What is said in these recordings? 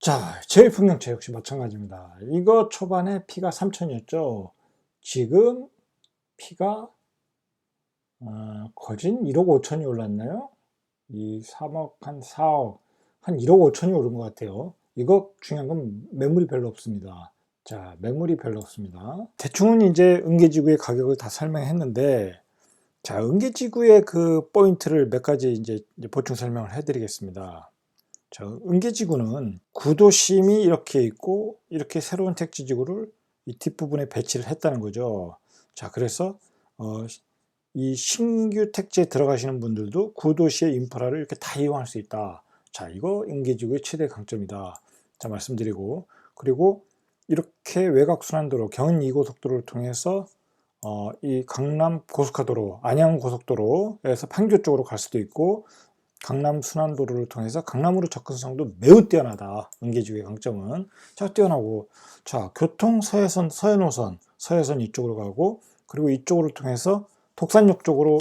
자, 제일풍경채 역시 마찬가지입니다. 이거 초반에 피가 3천이었죠. 지금 피가 거진 1억 5천이 올랐나요? 이 3억 한 4억 한 1억 5천이 오른 것 같아요. 이거 중요한 건 매물이 별로 없습니다. 자, 매물이 별로 없습니다. 대충은 이제 은계지구의 가격을 다 설명했는데, 자, 은계지구의 그 포인트를 몇 가지 이제 보충 설명을 해드리겠습니다. 자, 은계지구는 구도심이 이렇게 있고 이렇게 새로운 택지지구를 이 뒷부분에 배치를 했다는 거죠. 자, 그래서 이 신규 택지에 들어가시는 분들도 구도시의 인프라를 이렇게 다 이용할 수 있다. 자, 이거 은계지구의 최대 강점이다. 자, 말씀드리고, 그리고 이렇게 외곽순환도로 경인 2고속도로를 통해서 이 강남 고속화도로, 안양 고속도로에서 판교 쪽으로 갈 수도 있고, 강남 순환도로를 통해서 강남으로 접근성도 매우 뛰어나다. 은계지구의 강점은. 자, 뛰어나고. 자, 교통 서해선, 서해노선, 서해선 이쪽으로 가고, 그리고 이쪽으로 통해서 독산역 쪽으로,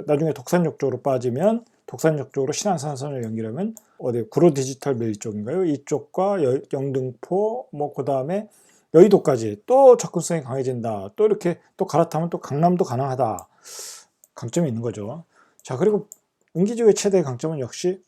나중에 독산역 쪽으로 빠지면, 독산역 쪽으로 신안산선을 연결하면, 어디, 구로 디지털 밀 쪽인가요? 이쪽과 영등포, 그 다음에 여의도까지 또 접근성이 강해진다. 또 이렇게 또 갈아타면 또 강남도 가능하다. 강점이 있는 거죠. 자, 그리고 은계지구의 최대 강점은 역시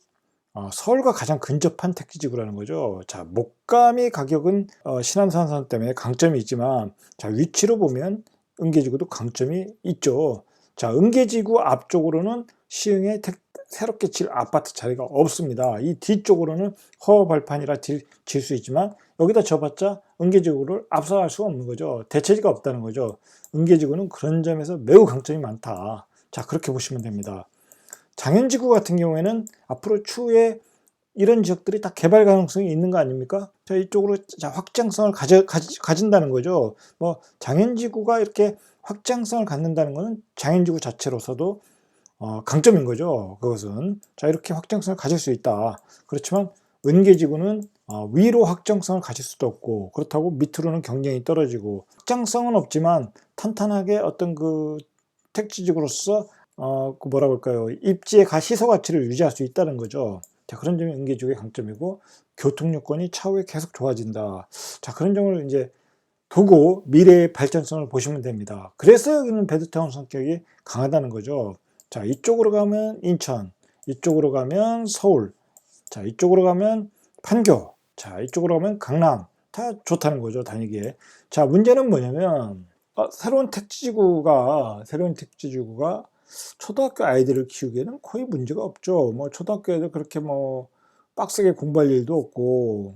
서울과 가장 근접한 택지지구라는 거죠. 자, 목감이 가격은 신안산선 때문에 강점이 있지만, 자, 위치로 보면 은계지구도 강점이 있죠. 자, 은계지구 앞쪽으로는 시흥에 새롭게 질 아파트 자리가 없습니다. 이 뒤쪽으로는 허허 발판이라 질 수 있지만, 여기다 져봤자 은계지구를 앞서갈 수가 없는 거죠. 대체지가 없다는 거죠. 은계지구는 그런 점에서 매우 강점이 많다. 자, 그렇게 보시면 됩니다. 장현지구 같은 경우에는 앞으로 추후에 이런 지역들이 다 개발 가능성이 있는 거 아닙니까? 자, 이쪽으로 확장성을 가진다는 거죠. 장현지구가 이렇게 확장성을 갖는다는 것은 장현지구 자체로서도 강점인 거죠. 그것은. 자, 이렇게 확장성을 가질 수 있다. 그렇지만 은계지구는 위로 확장성을 가질 수도 없고, 그렇다고 밑으로는 경쟁이 떨어지고, 확장성은 없지만 탄탄하게 어떤 그 택지지구로서 그 뭐라고 할까요? 입지의 시소 가치를 유지할 수 있다는 거죠. 자, 그런 점이 은계지구의 강점이고, 교통 여건이 차후에 계속 좋아진다. 자, 그런 점을 이제 두고 미래의 발전성을 보시면 됩니다. 그래서 여기는 베드타운 성격이 강하다는 거죠. 자, 이쪽으로 가면 인천, 이쪽으로 가면 서울, 자, 이쪽으로 가면 판교, 자, 이쪽으로 가면 강남, 다 좋다는 거죠, 다니기에. 자, 문제는 뭐냐면, 새로운 택지지구가 초등학교 아이들을 키우기에는 거의 문제가 없죠. 초등학교 애들 그렇게 빡세게 공부할 일도 없고,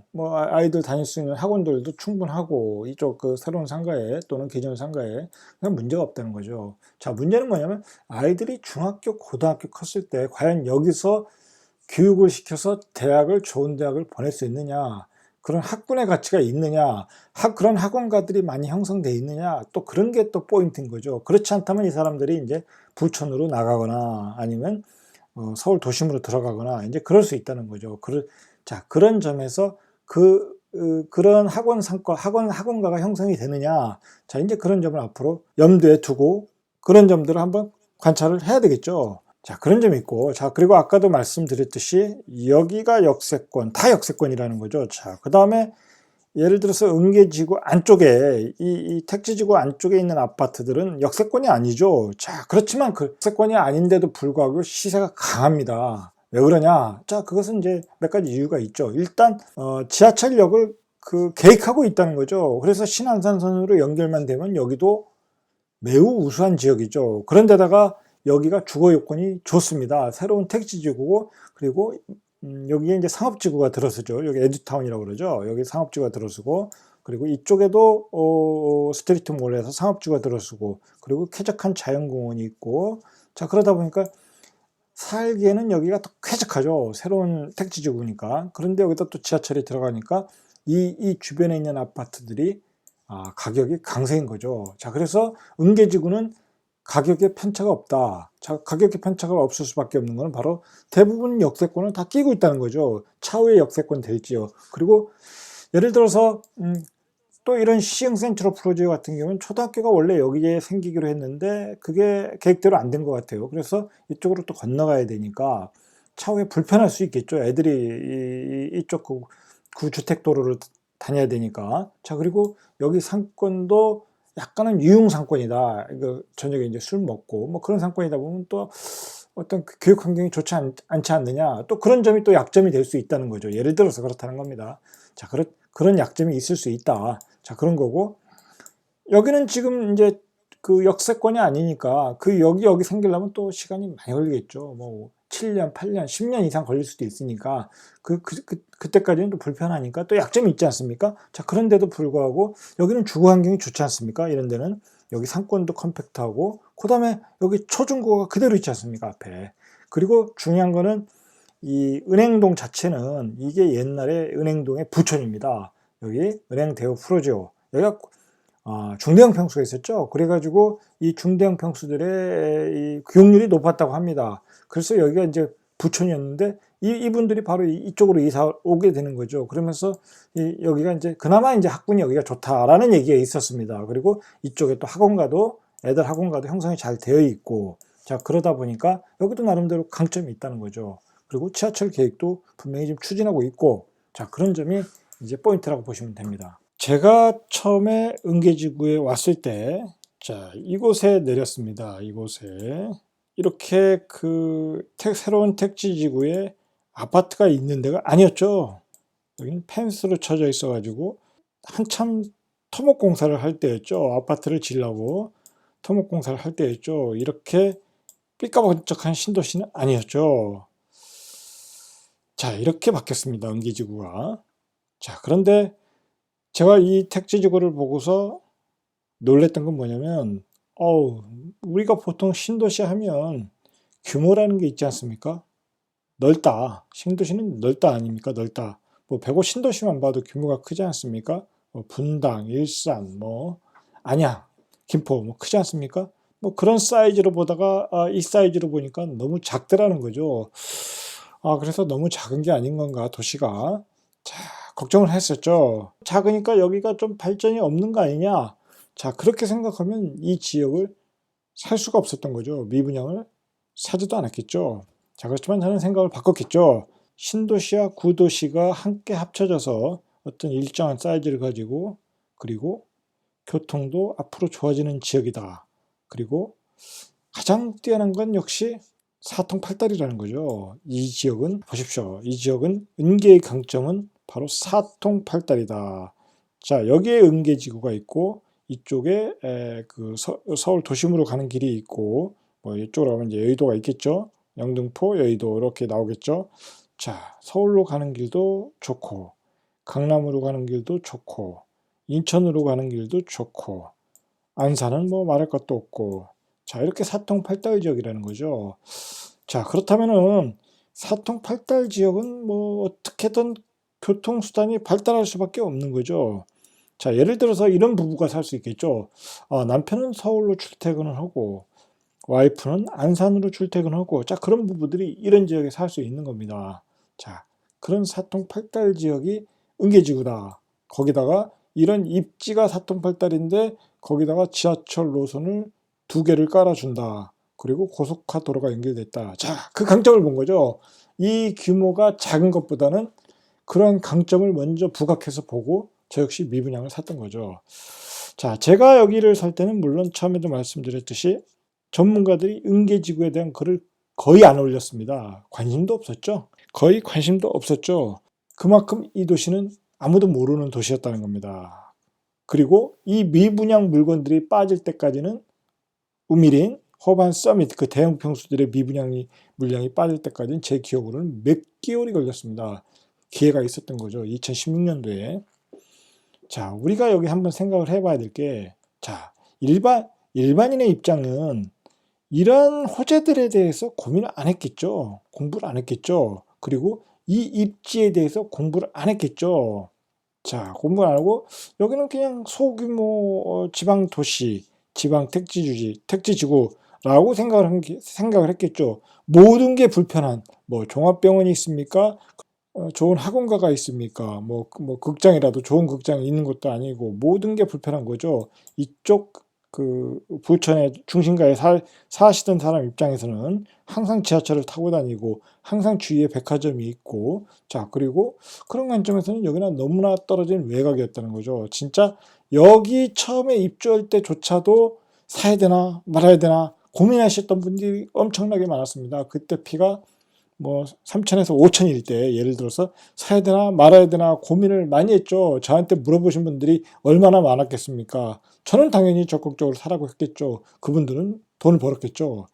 아이들 다닐 수 있는 학원들도 충분하고, 이쪽 그 새로운 상가에 또는 기존 상가에 그냥 문제가 없다는 거죠. 자, 문제는 뭐냐면 아이들이 중학교, 고등학교 컸을 때 과연 여기서 교육을 시켜서 좋은 대학을 보낼 수 있느냐, 그런 학군의 가치가 있느냐, 그런 학원가들이 많이 형성돼 있느냐, 또 그런 게 또 포인트인 거죠. 그렇지 않다면 이 사람들이 이제 부천으로 나가거나 아니면 서울 도심으로 들어가거나 이제 그럴 수 있다는 거죠. 자, 그런 점에서 그런 학원가가 형성이 되느냐, 자, 이제 그런 점을 앞으로 염두에 두고 그런 점들을 한번 관찰을 해야 되겠죠. 자, 그런 점이 있고, 자, 그리고 아까도 말씀드렸듯이 여기가 역세권, 다 역세권이라는 거죠. 자, 그 다음에 예를 들어서 은계지구 안쪽에 이 택지지구 안쪽에 있는 아파트들은 역세권이 아니죠. 자, 그렇지만 그 역세권이 아닌데도 불구하고 시세가 강합니다. 왜 그러냐? 자, 그것은 이제 몇 가지 이유가 있죠. 일단 지하철역을 계획하고 있다는 거죠. 그래서 신안산선으로 연결만 되면 여기도 매우 우수한 지역이죠. 그런데다가 여기가 주거 요건이 좋습니다. 새로운 택지지구고, 그리고 여기에 이제 상업지구가 들어서죠. 여기 에듀타운이라고 그러죠. 여기 상업지구가 들어서고, 그리고 이쪽에도 스트리트몰에서 상업지구가 들어서고, 그리고 쾌적한 자연공원이 있고, 자, 그러다 보니까 살기에는 여기가 더 쾌적하죠. 새로운 택지지구니까. 그런데 여기다 또 지하철이 들어가니까 이 주변에 있는 아파트들이 가격이 강세인 거죠. 자, 그래서 은계지구는 가격에 편차가 없다. 자, 가격에 편차가 없을 수밖에 없는 것은 바로 대부분 역세권을 다 끼고 있다는 거죠. 차후에 역세권 될지요. 그리고 예를 들어서 또 이런 시흥 센트럴 프로젝트 같은 경우는 초등학교가 원래 여기에 생기기로 했는데 그게 계획대로 안 된 것 같아요. 그래서 이쪽으로 또 건너가야 되니까 차후에 불편할 수 있겠죠. 애들이 이쪽 그 주택도로를 다녀야 되니까. 자, 그리고 여기 상권도 약간은 유흥 상권이다. 이거 저녁에 이제 술 먹고 뭐 그런 상권이다 보면 또 어떤 그 교육 환경이 좋지 않지 않느냐. 또 그런 점이 또 약점이 될 수 있다는 거죠. 예를 들어서 그렇다는 겁니다. 자, 그런 약점이 있을 수 있다. 자, 그런 거고. 여기는 지금 이제 그 역세권이 아니니까 그 여기 생기려면 또 시간이 많이 걸리겠죠. 뭐 7년, 8년, 10년 이상 걸릴 수도 있으니까 그때까지는 또 불편하니까 또 약점이 있지 않습니까? 자, 그런데도 불구하고 여기는 주거 환경이 좋지 않습니까? 이런 데는 여기 상권도 컴팩트하고 그다음에 여기 초중고가 그대로 있지 않습니까? 앞에. 그리고 중요한 거는 이 은행동 자체는 이게 옛날에 은행동의 부촌입니다. 여기 은행 대우 프로지오. 여기가 중대형 평수가 있었죠. 그래가지고 이 중대형 평수들의 이 교육률이 높았다고 합니다. 그래서 여기가 이제 부촌이었는데 이분들이 바로 이쪽으로 이사 오게 되는 거죠. 그러면서 여기가 이제 그나마 이제 학군이 여기가 좋다라는 얘기가 있었습니다. 그리고 이쪽에 또 애들 학원가도 형성이 잘 되어 있고, 자, 그러다 보니까 여기도 나름대로 강점이 있다는 거죠. 그리고 지하철 계획도 분명히 지금 추진하고 있고, 자, 그런 점이 이제 포인트라고 보시면 됩니다. 제가 처음에 은계지구에 왔을 때, 자, 이곳에 내렸습니다. 이곳에. 이렇게 새로운 택지지구에 아파트가 있는 데가 아니었죠. 여기는 펜스로 쳐져 있어가지고, 한참 토목공사를 할 때였죠. 아파트를 지으려고 토목공사를 할 때였죠. 이렇게 삐까번쩍한 신도시는 아니었죠. 자, 이렇게 바뀌었습니다. 은계지구가. 자, 그런데 제가 이 택지지구를 보고서 놀랬던 건 뭐냐면, 우리가 보통 신도시 하면 규모라는 게 있지 않습니까? 넓다. 신도시는 넓다 아닙니까? 넓다. 뭐 배고 신도시만 봐도 규모가 크지 않습니까? 뭐 분당, 일산, 뭐 안양, 김포 뭐 크지 않습니까? 뭐 그런 사이즈로 보다가 이 사이즈로 보니까 너무 작더라는 거죠. 그래서 너무 작은 게 아닌 건가 도시가. 자, 걱정을 했었죠. 작으니까 여기가 좀 발전이 없는 거 아니냐. 자, 그렇게 생각하면 이 지역을 살 수가 없었던 거죠. 미분양을 사지도 않았겠죠. 자, 그렇지만 저는 생각을 바꿨겠죠. 신도시와 구도시가 함께 합쳐져서 어떤 일정한 사이즈를 가지고, 그리고 교통도 앞으로 좋아지는 지역이다. 그리고 가장 뛰어난 건 역시 사통팔달이라는 거죠. 이 지역은 보십시오. 이 지역은 은계의 강점은 바로 사통팔달이다. 자, 여기에 은계지구가 있고 이쪽에 서울 도심으로 가는 길이 있고, 뭐 이쪽으로 가면 이제 여의도가 있겠죠. 영등포, 여의도 이렇게 나오겠죠. 자, 서울로 가는 길도 좋고, 강남으로 가는 길도 좋고, 인천으로 가는 길도 좋고, 안산은 뭐 말할 것도 없고, 자, 이렇게 사통팔달 지역이라는 거죠. 자, 그렇다면은 사통팔달 지역은 뭐 어떻게든 교통수단이 발달할 수밖에 없는 거죠. 자, 예를 들어서 이런 부부가 살 수 있겠죠. 남편은 서울로 출퇴근을 하고 와이프는 안산으로 출퇴근을 하고, 자, 그런 부부들이 이런 지역에 살 수 있는 겁니다. 자, 그런 사통팔달 지역이 은계지구다. 거기다가 이런 입지가 사통팔달인데 거기다가 지하철 노선을 2개를 깔아준다. 그리고 고속화 도로가 연결됐다. 자, 그 강점을 본 거죠. 이 규모가 작은 것보다는 그런 강점을 먼저 부각해서 보고 저 역시 미분양을 샀던 거죠. 자, 제가 여기를 살 때는 물론 처음에도 말씀드렸듯이 전문가들이 은계지구에 대한 글을 거의 안 올렸습니다. 관심도 없었죠. 거의 관심도 없었죠. 그만큼 이 도시는 아무도 모르는 도시였다는 겁니다. 그리고 이 미분양 물건들이 빠질 때까지는 우미린, 허반 서밋 그 대형 평수들의 물량이 빠질 때까지는 제 기억으로는 몇 개월이 걸렸습니다. 기회가 있었던 거죠. 2016년도에. 자, 우리가 여기 한번 생각을 해봐야 될 게, 자, 일반인의 입장은 이런 호재들에 대해서 고민을 안 했겠죠. 공부를 안 했겠죠. 그리고 이 입지에 대해서 공부를 안 했겠죠. 자, 공부를 안 하고 여기는 그냥 소규모 지방 도시, 지방 택지지구라고 생각을 했겠죠. 모든 게 불편한, 뭐 종합병원이 있습니까? 좋은 학원가가 있습니까? 뭐 극장이라도 좋은 극장이 있는 것도 아니고 모든 게 불편한 거죠. 이쪽 그 부천의 중심가에 사시던 사람 입장에서는 항상 지하철을 타고 다니고 항상 주위에 백화점이 있고, 자, 그리고 그런 관점에서는 여기는 너무나 떨어진 외곽이었다는 거죠. 진짜 여기 처음에 입주할 때조차도 사야 되나 말아야 되나 고민하셨던 분들이 엄청나게 많았습니다. 그때 피가 뭐 3천에서 5천일 때 예를 들어서 사야 되나 말아야 되나 고민을 많이 했죠. 저한테 물어보신 분들이 얼마나 많았겠습니까? 저는 당연히 적극적으로 사라고 했겠죠. 그분들은 돈을 벌었겠죠.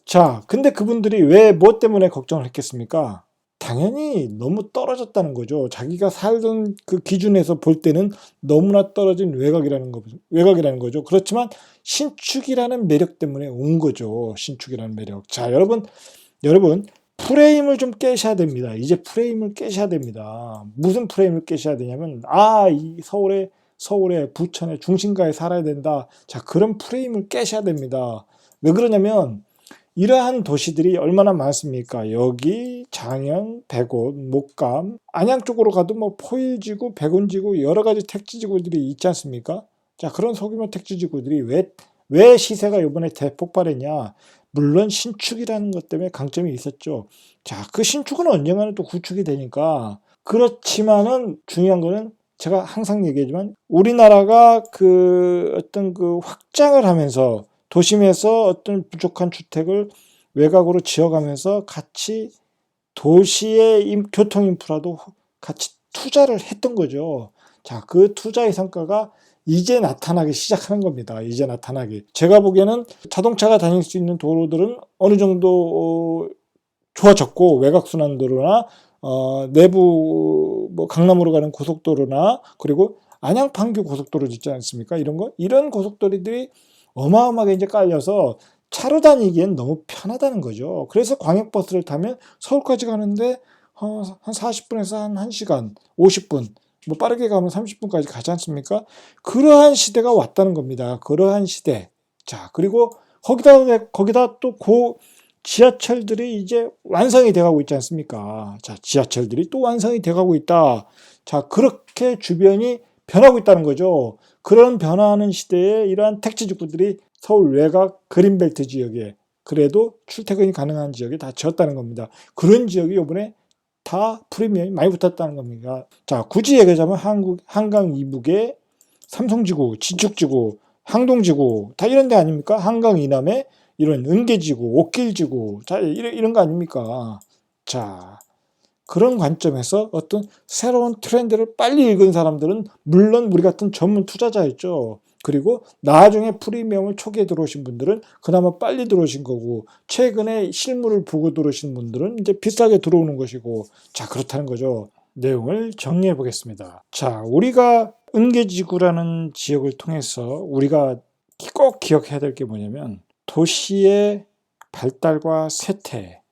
자, 근데 그분들이 왜 뭐 때문에 걱정을 했겠습니까? 당연히 너무 떨어졌다는 거죠. 자기가 살던 그 기준에서 볼 때는 너무나 떨어진 외곽이라는 거죠. 그렇지만 신축이라는 매력 때문에 온 거죠. 신축이라는 매력. 자, 여러분, 프레임을 좀 깨셔야 됩니다. 이제 프레임을 깨셔야 됩니다. 무슨 프레임을 깨셔야 되냐면, 이 서울의 부천의 중심가에 살아야 된다. 자, 그런 프레임을 깨셔야 됩니다. 왜 그러냐면, 이러한 도시들이 얼마나 많습니까? 여기, 장현, 백옷, 목감, 안양 쪽으로 가도 뭐 포일지구, 백운지구, 여러 가지 택지지구들이 있지 않습니까? 자, 그런 소규모 택지지구들이 왜 시세가 이번에 대폭발했냐? 물론 신축이라는 것 때문에 강점이 있었죠. 자, 그 신축은 언젠가는 또 구축이 되니까. 그렇지만은 중요한 거는 제가 항상 얘기하지만 우리나라가 그 어떤 그 확장을 하면서 도심에서 어떤 부족한 주택을 외곽으로 지어가면서 같이 도시의 교통 인프라도 같이 투자를 했던 거죠. 자, 그 투자의 성과가 이제 나타나기 시작하는 겁니다. 이제 나타나기. 제가 보기에는 자동차가 다닐 수 있는 도로들은 어느 정도 좋아졌고, 외곽순환도로나 내부 뭐 강남으로 가는 고속도로나, 그리고 안양 판교 고속도로 있지 않습니까? 이런 고속도로들이 어마어마하게 이제 깔려서 차로 다니기엔 너무 편하다는 거죠. 그래서 광역버스를 타면 서울까지 가는데 한 40분에서 한 1시간, 50분, 뭐 빠르게 가면 30분까지 가지 않습니까? 그러한 시대가 왔다는 겁니다. 그러한 시대. 자, 그리고 거기다 또 지하철들이 이제 완성이 돼가고 있지 않습니까? 자, 지하철들이 또 완성이 돼가고 있다. 자, 그렇게 주변이 변하고 있다는 거죠. 그런 변화하는 시대에 이러한 택지지구들이 서울 외곽 그린벨트 지역에 그래도 출퇴근이 가능한 지역에 다 지었다는 겁니다. 그런 지역이 이번에 다 프리미엄이 많이 붙었다는 겁니다. 자, 굳이 얘기하자면 한강 이북의 삼성지구, 진축지구, 항동지구 다 이런 데 아닙니까? 한강 이남에 이런 은계지구, 옥길지구 자, 이런 거 아닙니까? 자, 그런 관점에서 어떤 새로운 트렌드를 빨리 읽은 사람들은 물론 우리 같은 전문 투자자였죠. 그리고 나중에 프리미엄을 초기에 들어오신 분들은 그나마 빨리 들어오신 거고, 최근에 실물을 보고 들어오신 분들은 이제 비싸게 들어오는 것이고, 자, 그렇다는 거죠. 내용을 정리해 보겠습니다. 자, 우리가 은계지구라는 지역을 통해서 우리가 꼭 기억해야 될 게 뭐냐면, 도시의 발달과 쇠퇴,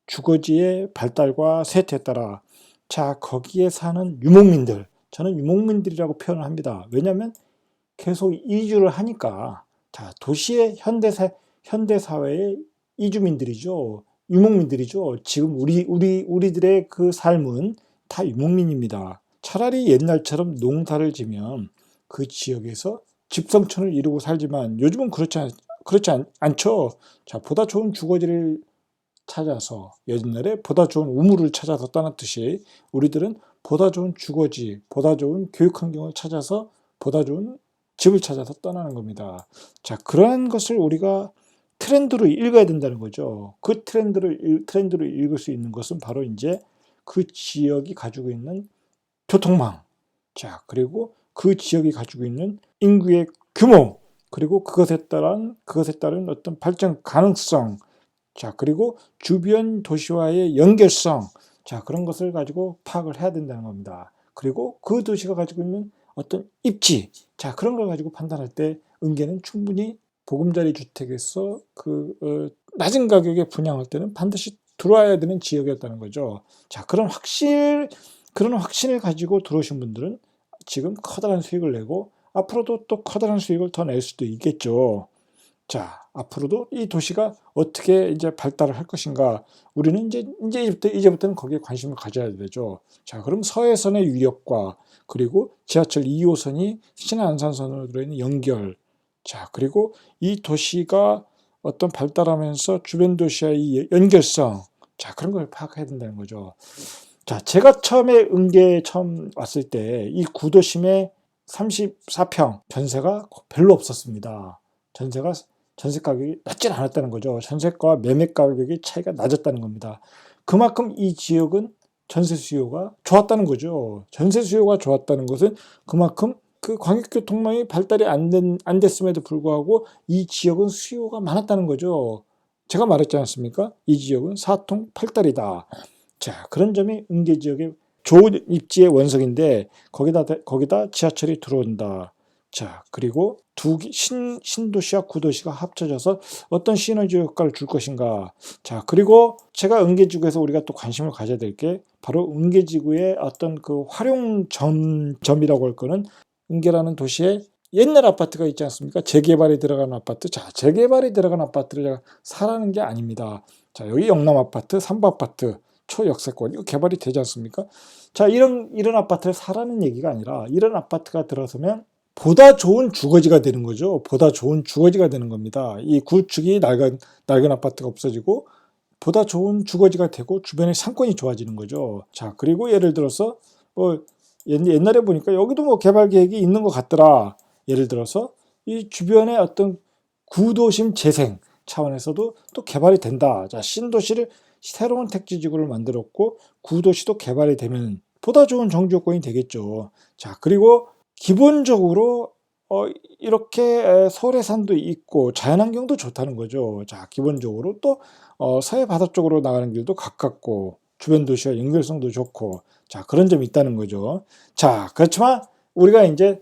주거지의 발달과 쇠퇴에 따라, 자, 거기에 사는 유목민들, 저는 유목민들이라고 표현을 합니다. 왜냐하면 계속 이주를 하니까. 자, 도시의 현대사회의 이주민들이죠. 유목민들이죠. 지금 우리들의 그 삶은 다 유목민입니다. 차라리 옛날처럼 농사를 지면 그 지역에서 집성촌을 이루고 살지만 요즘은 그렇지 않죠. 자, 보다 좋은 주거지를 찾아서, 옛날에 보다 좋은 우물을 찾아서 떠났듯이 우리들은 보다 좋은 주거지, 보다 좋은 교육 환경을 찾아서 보다 좋은 집을 찾아서 떠나는 겁니다. 자, 그러한 것을 우리가 트렌드로 읽어야 된다는 거죠. 그 트렌드를 읽을 수 있는 것은 바로 이제 그 지역이 가지고 있는 교통망, 자, 그리고 그 지역이 가지고 있는 인구의 규모, 그리고 그것에 따른 어떤 발전 가능성, 자, 그리고 주변 도시와의 연결성, 자, 그런 것을 가지고 파악을 해야 된다는 겁니다. 그리고 그 도시가 가지고 있는 어떤 입지, 자, 그런 걸 가지고 판단할 때 은계는 충분히 보금자리 주택에서 낮은 가격에 분양할 때는 반드시 들어와야 되는 지역이었다는 거죠. 자, 그런 확신을 가지고 들어오신 분들은 지금 커다란 수익을 내고 앞으로도 또 커다란 수익을 더 낼 수도 있겠죠. 자, 앞으로도 이 도시가 어떻게 이제 발달을 할 것인가, 우리는 이제부터는 거기에 관심을 가져야 되죠. 자, 그럼 서해선의 유력과 그리고 지하철 2호선이 신안산선으로 들어있는 연결, 자, 그리고 이 도시가 어떤 발달하면서 주변 도시와의 연결성, 자, 그런 걸 파악해야 된다는 거죠. 자, 제가 처음에 은계에 처음 왔을 때 이 구도심에 34평 전세가 별로 없었습니다. 전세 가격이 낮진 않았다는 거죠. 전세가 매매 가격의 차이가 낮았다는 겁니다. 그만큼 이 지역은 전세 수요가 좋았다는 거죠. 전세 수요가 좋았다는 것은 그만큼 그 광역교통망이 발달이 안 됐음에도 불구하고 이 지역은 수요가 많았다는 거죠. 제가 말했지 않습니까? 이 지역은 사통팔달이다. 자, 그런 점이 은계 지역의 좋은 입지의 원석인데 거기다 지하철이 들어온다. 자, 그리고 신도시와 구도시가 합쳐져서 어떤 시너지 효과를 줄 것인가. 자, 그리고 제가 은계지구에서 우리가 또 관심을 가져야 될 게 바로 은계지구의 어떤 그 활용점이라고 할 거는 은계라는 도시에 옛날 아파트가 있지 않습니까? 재개발이 들어간 아파트. 자, 재개발이 들어간 아파트를 제가 사라는 게 아닙니다. 자, 여기 영남 아파트, 삼부 아파트, 초역세권 이거 개발이 되지 않습니까? 자, 이런 아파트를 사라는 얘기가 아니라 이런 아파트가 들어서면 보다 좋은 주거지가 되는 거죠. 보다 좋은 주거지가 되는 겁니다. 이 구축이 낡은 아파트가 없어지고 보다 좋은 주거지가 되고 주변의 상권이 좋아지는 거죠. 자, 그리고 예를 들어서 뭐 옛날에 보니까 여기도 뭐 개발 계획이 있는 것 같더라. 예를 들어서 이 주변의 어떤 구도심 재생 차원에서도 또 개발이 된다. 자, 신도시를 새로운 택지지구를 만들었고 구도시도 개발이 되면 보다 좋은 정주 요건이 되겠죠. 자, 그리고 기본적으로 이렇게 설해산도 있고 자연환경도 좋다는 거죠. 자, 기본적으로 또 서해 바다 쪽으로 나가는 길도 가깝고 주변 도시와 연결성도 좋고 자, 그런 점이 있다는 거죠. 자, 그렇지만 우리가 이제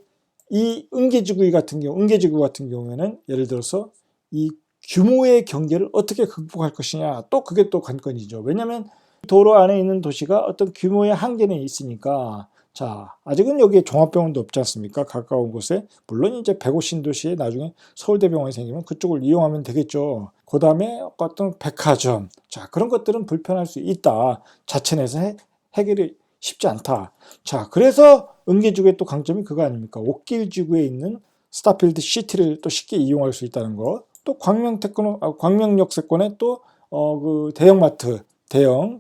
이 은계지구 같은 경우에는 예를 들어서 이 규모의 경계를 어떻게 극복할 것이냐 또 그게 또 관건이죠. 왜냐하면 도로 안에 있는 도시가 어떤 규모의 한계는 있으니까 자, 아직은 여기에 종합병원도 없지 않습니까? 가까운 곳에. 물론 이제 105 신도시에 나중에 서울대병원이 생기면 그쪽을 이용하면 되겠죠. 그 다음에 어떤 백화점. 자, 그런 것들은 불편할 수 있다. 자체 내에서 해결이 쉽지 않다. 자, 그래서 은계지구의 또 강점이 그거 아닙니까? 옥길지구에 있는 스타필드 시티를 또 쉽게 이용할 수 있다는 거. 또 광명역세권에 또 그 대형마트,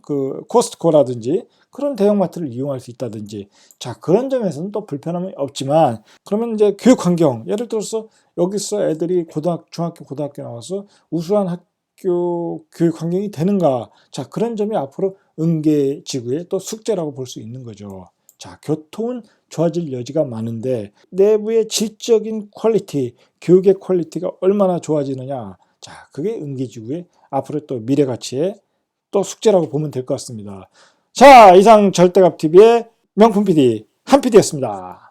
그 코스트코라든지 그런 대형마트를 이용할 수 있다든지 자, 그런 점에서는 또 불편함이 없지만 그러면 이제 교육 환경 예를 들어서 여기서 애들이 중학교 고등학교 나와서 우수한 학교 교육 환경이 되는가 자, 그런 점이 앞으로 은계지구의 또 숙제라고 볼 수 있는 거죠. 자, 교통은 좋아질 여지가 많은데 내부의 질적인 퀄리티, 교육의 퀄리티가 얼마나 좋아지느냐 자, 그게 은계지구의 앞으로 또 미래 가치의 또 숙제라고 보면 될 것 같습니다. 자, 이상 절대값TV의 명품 PD 한 PD였습니다.